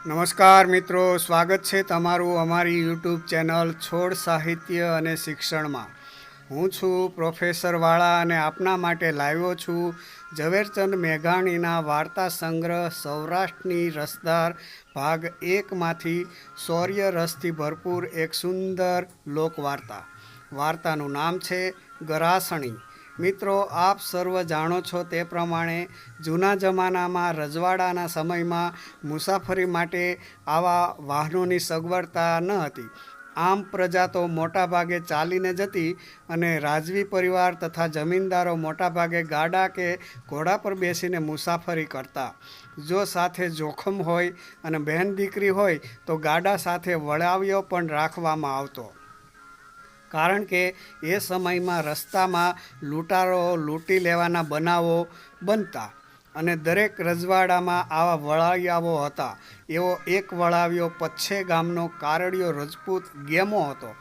નમસ્કાર મિત્રો, સ્વાગત છે તમારું અમારી યુટ્યુબ ચેનલ છોડ સાહિત્ય અને શિક્ષણમાં. હું છું પ્રોફેસર વાળા અને આપના માટે લાવ્યો છું ઝવેરચંદ મેઘાણીના વાર્તા સંગ્રહ સૌરાષ્ટ્રની રસદાર ભાગ 1માંથી શૌર્ય રસથી ભરપૂર એક સુંદર લોકવાર્તા. વાર્તાનું નામ છે ગરાસણી. મિત્રો, આપ સર્વ જાણો છો તે પ્રમાણે જૂના જમાનામાં રજવાડાના સમયમાં મુસાફરી માટે આવા વાહનોની સગવડતા ન હતી. આમ પ્રજા તો મોટાભાગે ચાલીને જતી અને રાજવી પરિવાર તથા જમીનદારો મોટાભાગે ગાડા કે ઘોડા પર બેસીને મુસાફરી કરતા. જો સાથે જોખમ હોય અને બહેન દીકરી હોય તો ગાડા સાથે વળાવ્યો પણ રાખવામાં આવતો, કારણ કે એ સમયમાં રસ્તામાં લૂંટારો લૂંટી લેવાના બનાવો બનતા અને દરેક રજવાડામાં આવા વળાવિયાઓ હતા. એવો એક વળાવિયો પચ્છે ગામનો કારડિયો રજપૂત ગેમો હતો.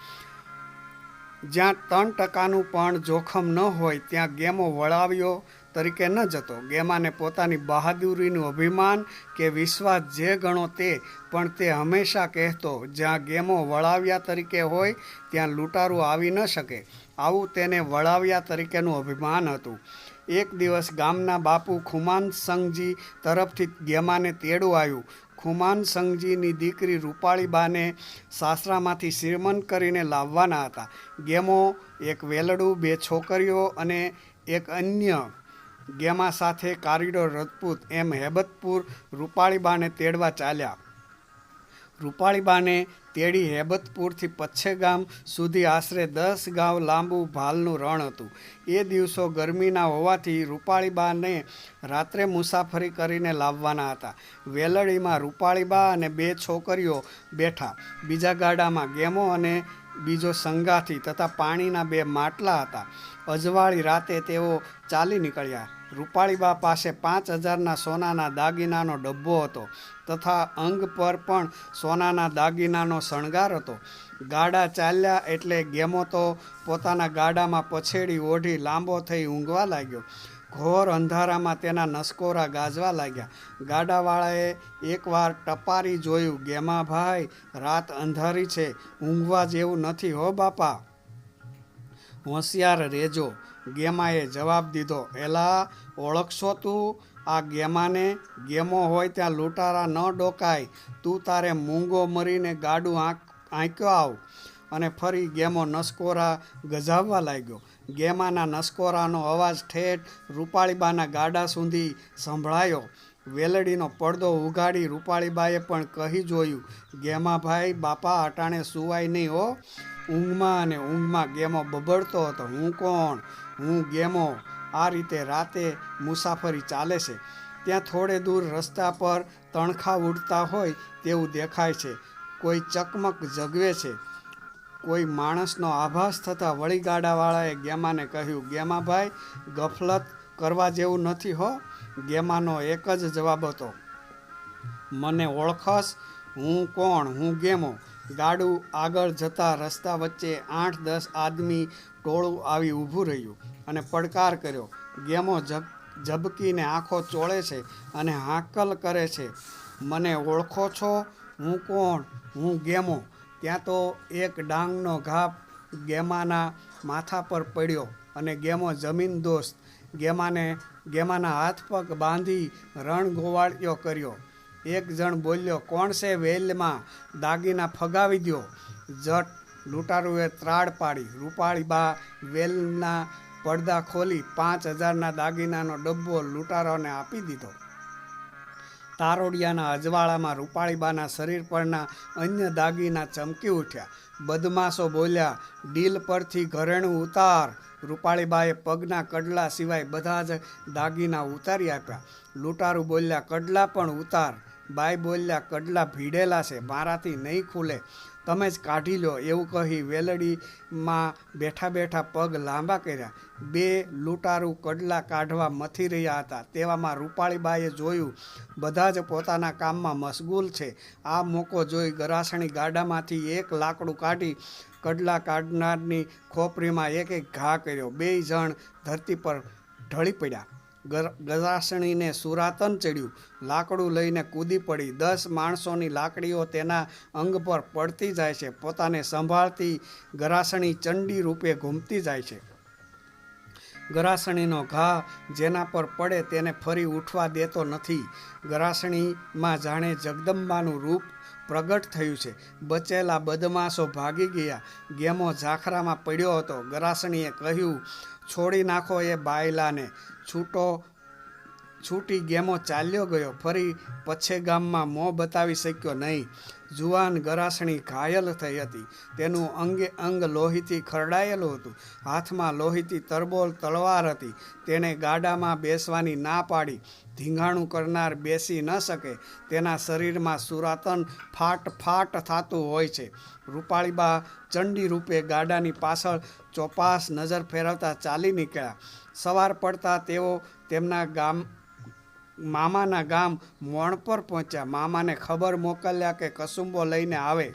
જ્યાં 3% પણ જોખમ ન હોય ત્યાં ગેમો વળાવિયો તરીકે ન જતો. ગેમાને પોતાની બહાદુરીનું અભિમાન કે વિશ્વાસ જે ગણો તે, પણ તે હંમેશા કહેતો, જ્યાં ગેમો વળાવ્યા તરીકે હોય ત્યાં લૂંટારું આવી ન શકે. આવું તેને વળાવ્યા તરીકેનું અભિમાન હતું. એક દિવસ ગામના બાપુ ખુમાનસંગજી તરફથી ગેમાને તેડું આવ્યું. ખુમાનસંગજીની દીકરી રૂપાળીબાને સાસરામાંથી શ્રીમંત કરીને લાવવાના હતા. ગેમો, એક વેલડું, 2 છોકરીઓ અને એક અન્ય ગેમા સાથે કારીડો રજપૂત એમ હેબતપુર રૂપાળીબાને તેડવા ચાલ્યા. રૂપાળીબાને તેડી હેબતપુરથી પચ્છે ગામ સુધી આશરે 10 ગાંવ લાંબુ ભાલનું રણ હતું. એ દિવસો ગરમીના હોવાથી રૂપાળીબાને રાત્રે મુસાફરી કરીને લાવવાના હતા. વેલડીમાં રૂપાળીબા અને 2 છોકરીઓ બેઠા. બીજા ગાડામાં ગેમો અને બીજો સંગાથી તથા પાણીના 2 માટલા હતા. અજવાળી રાતે તેઓ ચાલી નીકળ્યા. રૂપાળીબા પાસે 5000ના સોનાના દાગીનાનો ડબ્બો હતો તથા અંગ પર પણ સોનાના દાગીનાનો શણગાર હતો. ગાડા ચાલ્યા એટલે ગેમો તો પોતાના ગાડામાં પછેડી ઓઢી લાંબો થઈ ઊંઘવા લાગ્યો. ઘોર અંધારામાં તેના નસકોરા ગાજવા લાગ્યા. ગાડાવાળાએ એકવાર ટપારી જોયું. ગેમાભાઈ, રાત અંધારી છે, ઊંઘવા જેવું નથી હો બાપા, હોશિયાર રહેજો. ગેમાએ જવાબ દીધો, એલા ઓળખશો તું આ ગેમાને? ગેમો હોય ત્યાં લૂંટારા ન ડોકાય. તું તારે મૂંગો મરીને ગાડું આંક્યો આવ. અને ફરી ગેમો નસકોરા ગજાવવા લાગ્યો. ગેમાના નસકોરાનો અવાજ ઠેઠ રૂપાળીબાના ગાડા સુધી સંભળાયો. વેલડીનો પડદો ઉઘાડી રૂપાળીબાએ પણ કહી જોયું, ગેમાભાઈ બાપા, અટાણે સુવાય નહીં હો. ઊંઘમાં અને ઊંઘમાં ગેમો બબડતો હતો, હું કોણ? હું ગેમો. આ રીતે રાતે મુસાફરી ચાલે છે. ત્યાં થોડે દૂર રસ્તા પર તણખા ઉડતા હોય તેવું દેખાય છે. કોઈ ચકમક જગવે છે. કોઈ માણસનો આભાસ થતાં વળીગાડાવાળાએ ગેમાને કહ્યું, ગેમાભાઈ, ગફલત કરવા જેવું નથી હો. ગેમાનો એક જ જવાબ હતો, મને ઓળખસ? હું કોણ? હું ગેમો. ગાડું આગળ જતાં રસ્તા વચ્ચે 8-10 આદમી ટોળું આવી ઊભું રહ્યું અને પડકાર કર્યો. ગેમો ઝબકીને આંખો ચોળે છે અને હાકલ કરે છે, મને ઓળખો છો? હું કોણ? હું ગેમો. ત્યાં તો એક ડાંગનો ઘા ગેમાના માથા પર પડ્યો અને ગેમો જમીન દોસ્ત. ગેમાના હાથ પગ બાંધી રણગોવાળ્યો કર્યો. એક જણ બોલ્યો, કોણ છે વેલમાં? દાગીના ફગાવી દ્યો. જટ લૂંટારુએ ત્રાડ પાડી. રૂપાળીબા વેલના પડદા ખોલી 5000ના દાગીનાનો ડબ્બો લૂંટારોને આપી દીધો. તારોડિયાના અજવાળામાં રૂપાળીબાના શરીર પરના અન્ય દાગીના ચમકી ઉઠ્યા. બદમાશો બોલ્યા, ડીલ પરથી ઘરેણું ઉતાર. રૂપાળીબાએ પગના કડલા સિવાય બધા જ દાગીના ઉતારી આપ્યા. લૂંટારું બોલ્યા, કડલા પણ ઉતાર. બાઈ બોલ્યા, કડલા ભીડેલા છે, મારાથી નહીં ખુલે, તમે જ કાઢી લો. એવું કહી વેલડીમાં બેઠા બેઠા પગ લાંબા કર્યા. 2 લૂંટારું કડલા કાઢવા મથી રહ્યા હતા. તેવામાં રૂપાળીબાએ જોયું બધા જ પોતાના કામમાં મશગુલ છે. આ મોકો જોઈ ગરાસણી ગાડામાંથી એક લાકડું કાઢી કડલા કાઢનારની ખોપરીમાં એક ઘા કર્યો. 2 જણ ધરતી પર ઢળી પડ્યા. ગરાસણીને સુરાતન ચડ્યું. લાકડું લઈને કૂદી પડી. 10 માણસોની લાકડીઓ તેના અંગ પર પડતી જાય છે. પોતાને સંભાળતી ગરાસણી ચંડી રૂપે ઘૂમતી જાય છે. ગરાસણીનો ઘા જેના પર પડે તેને ફરી ઉઠવા દેતો નથી. ગરાસણીમાં જાણે જગદંબાનું રૂપ પ્રગટ થયું છે. બચેલા બદમાશો ભાગી ગયા. ગેમો ઝાખરામાં પડ્યો હતો. ગરાસણીએ કહ્યું, છોડી નાખો એ બાયલાને. છૂટી ગેમો ચાલ્યો ગયો. ફરી પછે ગામમાં મોં બતાવી શક્યો નહીં. જુવાન ગરાસણી ઘાયલ થઈ હતી. તેનું અંગે અંગ લોહીથી ખરડાયેલું હતું. હાથમાં લોહીથી તરબોળ તલવાર હતી. તેણે ગાડામાં બેસવાની ના પાડી. ધીંગાણું કરનાર બેસી ન શકે. તેના શરીરમાં સુરાતન ફાટ ફાટ થતું હોય છે. રૂપાળીબા ચંડી રૂપે ગાડાની પાછળ ચોપાસ નજર ફેરવતા ચાલી નીકળ્યા. સવાર પડતા તેઓ તેમના મામાના ગામ મોણ પર પહોંચ્યા. મામાને ખબર મોકલ્યા કે કસુંબો લઈને આવે.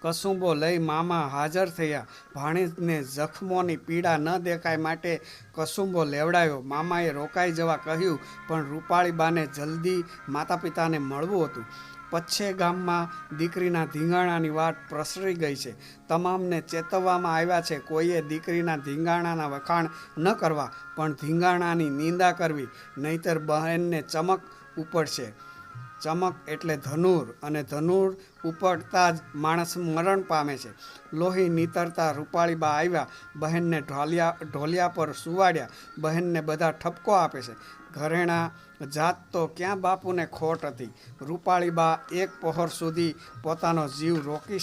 કસુંબો લઈ મામા હાજર થયા. ભાણેજને જખમોની પીડા ન દેખાય માટે કસુંબો લેવડાવ્યો. મામાએ રોકાઈ જવા કહ્યું, પણ રૂપાળીબાને જલ્દી માતા પિતાને મળવું હતું. પછે ગામમાં દીકરીના ધીંગાણાની વાત પ્રસરી ગઈ છે. તમામને ચેતવવામાં આવ્યા છે, કોઈએ દીકરીના ધીંગાણાના વખાણ ન કરવા, પણ ધીંગાણાની નિંદા કરવી, નહીતર બહેનને ચમક ઉપડશે. ચમક એટલે ધનુર, અને ધનુર ઉપડતા જ માણસ મરણ પામે છે. લોહી નીતરતા રૂપાળીબા આવ્યા. બહેનને ઢોલિયા પર સુવાડ્યા. બહેનને બધા ઠપકો આપે છે. ઘરેણા જાત તો ક્યાં બાપુને ખોટ હતી. રૂપાળીબા એક પહોર સુધી પોતાનો જીવ રોકી